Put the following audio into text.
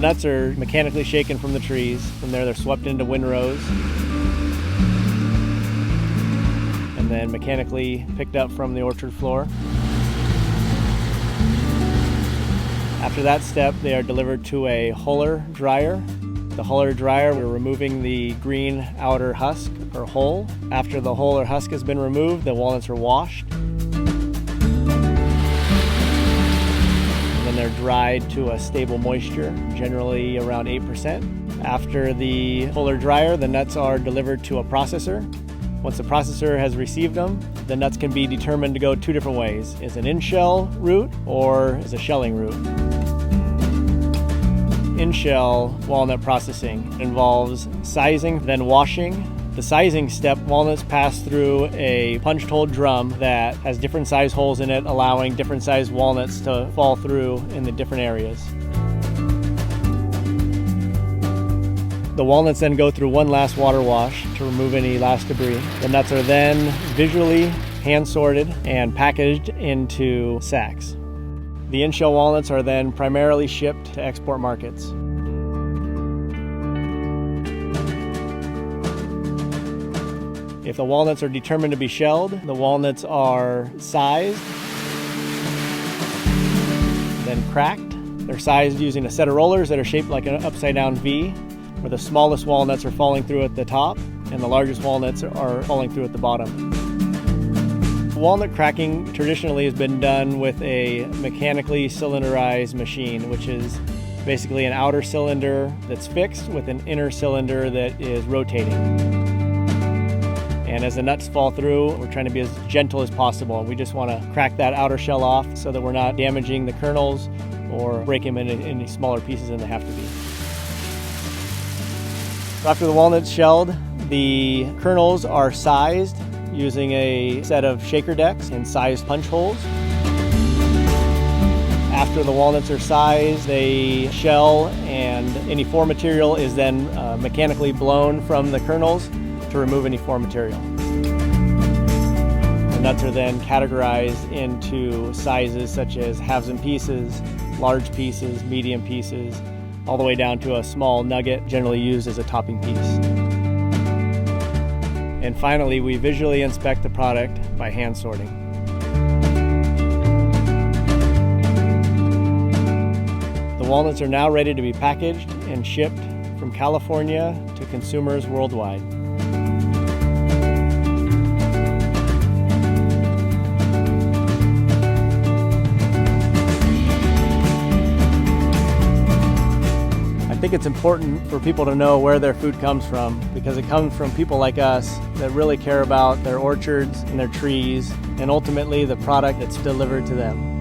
nuts are mechanically shaken from the trees. From there, they're swept into windrows and then mechanically picked up from the orchard floor. After that step, they are delivered to a huller dryer. The huller dryer, we're removing the green outer husk or hull. After the hull or husk has been removed, the walnuts are washed. And then they're dried to a stable moisture, generally around 8%. After the huller dryer, the nuts are delivered to a processor. Once the processor has received them, the nuts can be determined to go two different ways: as an in-shell route or as a shelling route. In-shell walnut processing involves sizing, then washing. The sizing step, walnuts pass through a punched hole drum that has different size holes in it, allowing different size walnuts to fall through in the different areas. The walnuts then go through one last water wash to remove any last debris. The nuts are then visually hand sorted and packaged into sacks. The in-shell walnuts are then primarily shipped to export markets. If the walnuts are determined to be shelled, the walnuts are sized, then cracked. They're sized using a set of rollers that are shaped like an upside-down V, where the smallest walnuts are falling through at the top and the largest walnuts are falling through at the bottom. Walnut cracking traditionally has been done with a mechanically cylinderized machine, which is basically an outer cylinder that's fixed with an inner cylinder that is rotating. And as the nuts fall through, we're trying to be as gentle as possible. We just want to crack that outer shell off so that we're not damaging the kernels or break them into any smaller pieces than they have to be. After the walnut's shelled, the kernels are sized using a set of shaker decks and sized punch holes. After the walnuts are sized, they shell, and any foreign material is then mechanically blown from the kernels to remove any foreign material. The nuts are then categorized into sizes such as halves and pieces, large pieces, medium pieces, all the way down to a small nugget, generally used as a topping piece. And finally, we visually inspect the product by hand sorting. The walnuts are now ready to be packaged and shipped from California to consumers worldwide. I think it's important for people to know where their food comes from, because it comes from people like us that really care about their orchards and their trees and ultimately the product that's delivered to them.